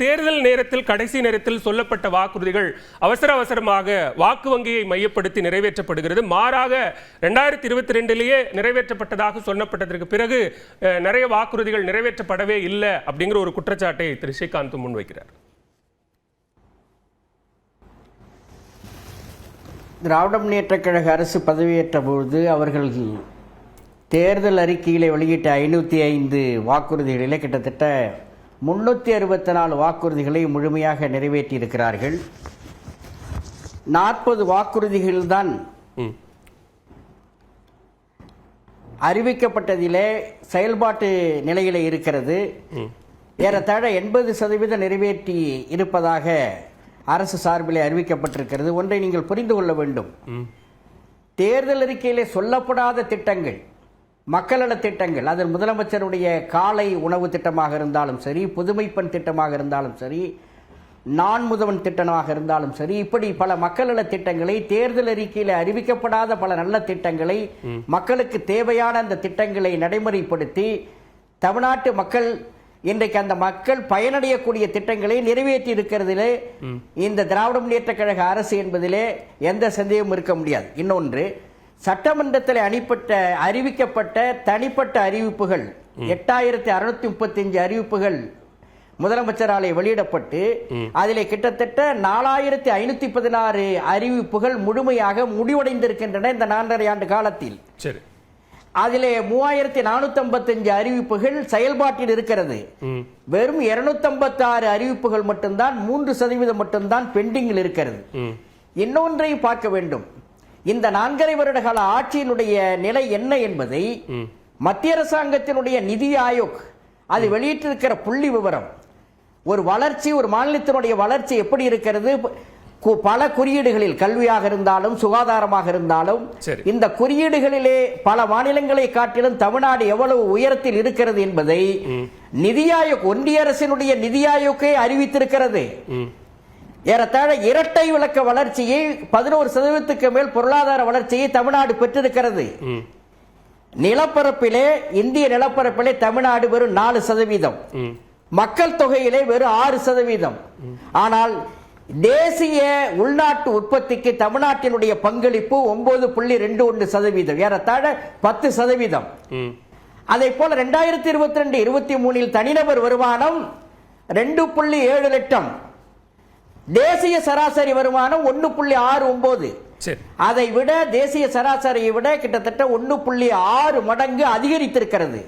தேர்தல் நேரத்தில் கடைசி நேரத்தில் சொல்லப்பட்ட வாக்குறுதிகள் அவசரமாக வாக்கு வங்கியை மையப்படுத்தி நிறைவேற்றப்படுகிறது. மாறாக 2022 நிறைவேற்றப்பட்டதாக சொல்லப்பட்டதற்கு பிறகு நிறைய வாக்குறுதிகள் நிறைவேற்றப்படவே இல்லை அப்படிங்கிற ஒரு குற்றச்சாட்டை திரு ஸ்ரீகாந்த் முன்வைக்கிறார். திராவிட முன்னேற்றக் கழக அரசு பதவியேற்ற பொழுது அவர்கள் தேர்தல் அறிக்கையிலே வெளியிட்ட 505 வாக்குறுதிகளிலே கிட்டத்தட்ட 364 வாக்குறுதிகளை முழுமையாக நிறைவேற்றியிருக்கிறார்கள். 40 வாக்குறுதிகள்தான் அறிவிக்கப்பட்டதிலே செயல்பாட்டு நிலையிலே இருக்கிறது. ஏறத்தாழ 80% நிறைவேற்றி இருப்பதாக அரசு சார்பிலே அறிவிக்கப்பட்டிருக்கிறது. ஒன்றை நீங்கள் புரிந்து கொள்ள வேண்டும். தேர்தல் அறிக்கையிலே சொல்லப்படாத திட்டங்கள், மக்கள் நல திட்டங்கள், அதில் முதலமைச்சருடைய காலை உணவு திட்டமாக இருந்தாலும் சரி, புதுமைப்பெண் திட்டமாக இருந்தாலும் சரி, நான் முதவன் திட்டமாக இருந்தாலும் சரி, இப்படி பல மக்கள் நல திட்டங்களை, தேர்தல் அறிக்கையில் அறிவிக்கப்படாத பல நல்ல திட்டங்களை, மக்களுக்கு தேவையான அந்த திட்டங்களை நடைமுறைப்படுத்தி தமிழ்நாட்டு மக்கள் இன்றைக்கு அந்த மக்கள் பயனடையக்கூடிய திட்டங்களை நிறைவேற்றி இருக்கிறதிலே இந்த திராவிட முன்னேற்ற கழக அரசு என்பதிலே எந்த சந்தேகமும் இருக்க முடியாது. இன்னொன்று, சட்டமன்றத்தில் அறிவிக்கப்பட்ட தனிப்பட்ட அறிவிப்புகள் 8635 அறிவிப்புகள் முதலமைச்சராலே வெளியிடப்பட்டு அதிலே கிட்டத்தட்ட 4516 அறிவிப்புகள் முழுமையாக முடிவடைந்திருக்கின்றன இந்த 4.5 ஆண்டு காலத்தில். அதிலே 3455 அறிவிப்புகள் செயல்பாட்டில் இருக்கிறது. வெறும் 256 அறிவிப்புகள் மட்டும்தான், 3% மட்டும்தான் பெண்டிங்கில் இருக்கிறது. இன்னொன்றை பார்க்க வேண்டும். இந்த 4.5 வருட கால ஆட்சியினுடைய நிலை என்ன என்பதை மத்திய அரசாங்கத்தினுடைய நிதி ஆயோக் அது வெளியிட்டிருக்கிற புள்ளி விவரம், ஒரு வளர்ச்சி, ஒரு மாநிலத்தினுடைய வளர்ச்சி எப்படி இருக்கிறது, பல குறியீடுகளில், கல்வியாக இருந்தாலும் சுகாதாரமாக இருந்தாலும், இந்த குறியீடுகளிலே பல மாநிலங்களை காட்டிலும் தமிழ்நாடு எவ்வளவு உயரத்தில் இருக்கிறது என்பதை நிதி ஆயோக், ஒன்றிய அரசினுடைய நிதி ஆயோக்கே அறிவித்திருக்கிறது. ஏறத்தாழ இரட்டை விளக்க வளர்ச்சியை 11% மேல் பொருளாதார வளர்ச்சியை தமிழ்நாடு பெற்றிருக்கிறது. நிலப்பரப்பிலே, இந்திய நிலப்பரப்பிலே தமிழ்நாடு வெறும் 4%, மக்கள் தொகையிலே வெறும் 6%. ஆனால் தேசிய உள்நாட்டு உற்பத்திக்கு தமிழ்நாட்டினுடைய பங்களிப்பு 9.21%, ஏறத்தாழ 10%. அதை போல 2022-23 தனிநபர் வருமானம் 2.7 லட்சம், தேசிய சராசரி வருமானம் 1.69. அதை விட தேசிய சராசரியை விட கிட்டத்தட்ட 1.6 மடங்கு அதிகரித்திருக்கிறது.